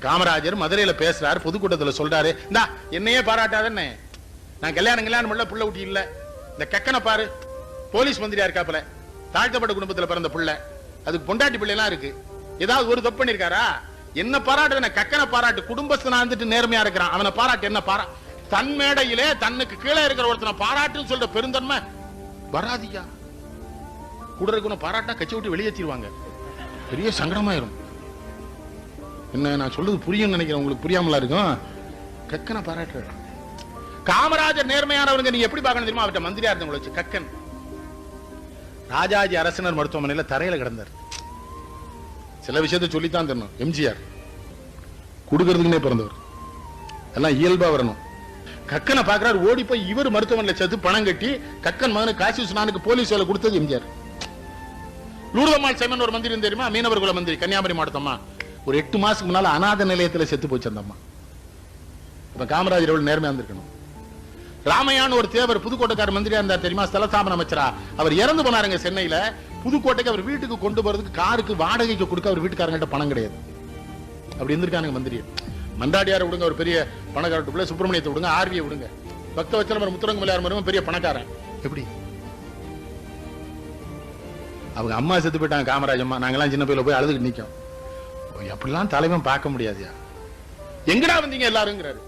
காமராஜர் மதுரையில பேசுறாரு, பொதுக்கூட்டத்தில் சொல்றாரு, இந்தா என்னையே பாராட்டாதன்னு, நான் கல்யாணம் பண்ணல, புள்ள ஊட்டி இல்ல, இந்த கக்கனை பாரு, போலீஸ் மந்திரியா இருக்காப்புல, தாழ்த்தப்பட்ட குடும்பத்தில் பிறந்த புள்ள, அதுக்கு பொண்டாட்டி பிள்ளை எல்லாம் இருக்கு, ஏதாவது ஒரு தப்பு பண்ணிருக்காரா? என்ன பாராட்டு? கக்கனை பாராட்டு. குடும்பஸ்தனா இருந்துட்டு நேர்மையா இருக்கிறான், அவனை பாராட்டு. என்ன பாரா? தன் மேடையிலே தன்னுக்கு கீழே இருக்கிற ஒருத்தனை பாராட்டுன்னு சொல்ற பெருந்தன்மை வராதியா? கூட இருக்கணும் பாராட்டா கட்சி விட்டு வெளியேற்றிடுவாங்க, பெரிய சங்கடமாயிரும். என்ன நான் சொல்றது புரியும் நினைக்கிறேன், உங்களுக்கு புரியாமலா இருக்கும். கக்கனை பாராட்டு. காமராஜர் நேர்மையானவங்க நீங்க எப்படி பார்க்கணும் தெரியுமா? அவர்கிட்ட மந்திரியா இருந்தவங்களை வச்சு. கக்கன் ராஜாஜி அரசினர் மருத்துவமனையில் தரையில கிடந்தார். சில விஷயத்தை சொல்லித்தான் தரணும். எம்ஜிஆர் கொடுக்கறதுக்குன்னே பிறந்தவர், எல்லாம் இயல்பா வரணும். கக்கனை பாக்குறாரு, ஓடி போய் இவர் மருத்துவமனையில் சேர்த்து பணம் கட்டி கக்கன் மகனு காசி விஸ்வநாதனுக்கு போலீஸ் வேலை கொடுத்தது எம்ஜிஆர். லூர்தம்மாள் சைமன் ஒரு மந்திரி தெரியுமா? மீனவர் குல மந்திரி, கன்னியாகுமரி மாவட்டம்மா. ஒரு 8 மாசத்துக்கு முன்னால அநாத நிலையத்தில் செத்து போச்சு அந்த அம்மா. இப்ப காமராஜர் எவ்வளவு நேர்மையா இருந்திருக்கணும். ராமையான் ஒரு தேவர் புதுக்கோட்டைக்கார மந்திரியா இருந்தார் தெரியுமா? ஸ்தலஸ்தாபன அமைச்சரா. அவர் இறந்து போனாருங்க சென்னையில. புதுக்கோட்டைக்கு அவர் வீட்டுக்கு கொண்டு போறதுக்கு காருக்கு வாடகைக்கு கொடுக்க அவர் வீட்டுக்காரங்கிட்ட பணம் கிடையாது. அப்படி இருந்திருக்காங்க மந்திரி. மண்டாடியாரை விடுங்க, ஒரு பெரிய பணக்காரட்டுக்குள்ள, சுப்பிரமணியத்தை விடுங்க, ஆர்வியை விடுங்க, பக்த வச்சலம் முத்துரங்க மலையார் பெரிய பணக்காரன். எப்படி அவங்க அம்மா செத்து போயிட்டாங்க, காமராஜ் அம்மா. நாங்கெல்லாம் சின்ன பையில போய் அழுதுகிட்டு நிற்கும். அப்படிலாம் தலைவன் பார்க்க முடியாதுயா. எங்கடா வந்தீங்க எல்லாருங்கிறாரு.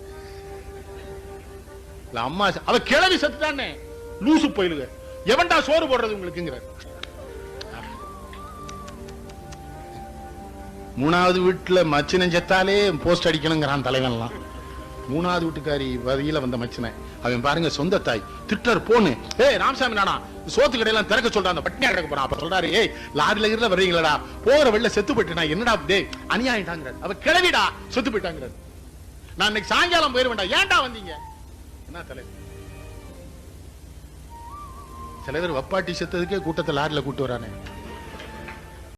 அம்மா அவ கிளவி செத்துட்டானே, லூசு போயிலுங்க, எவன்டா சோறு போடுறது உங்களுக்குங்கிறாரு. 3வது வீட்டுல மச்சினை செத்தாலே போஸ்ட் அடிக்கணுங்கிறான் தலைவன்லாம். 3வது வீட்டுக்காரி வரியில வந்த மச்சினை அவன் பாருங்க, சொந்த தாய் திட்டர் போன்னு, ஏய் ராமசாமி நானா சோத்து கடையெல்லாம் திறக்க சொல்றான், பட்டினியா கிடக்க போறான். அப்ப சொல்றாரு, ஏய் லாரில இருல வர்றீங்களா, போற வெளில செத்து போயிட்டு நான் என்னடா டே அநியாயிட்டாங்கிறாரு. அவ கிளவிடா செத்து போயிட்டாங்கிறாரு. நான் இன்னைக்கு சாயங்காலம் போயிருவேன்டா, ஏன்டா வந்தீங்க? என்ன தலைவர்? தலைவர் வப்பாட்டி செத்ததுக்கே கூட்டத்தை லாரில கூட்டு வரானே.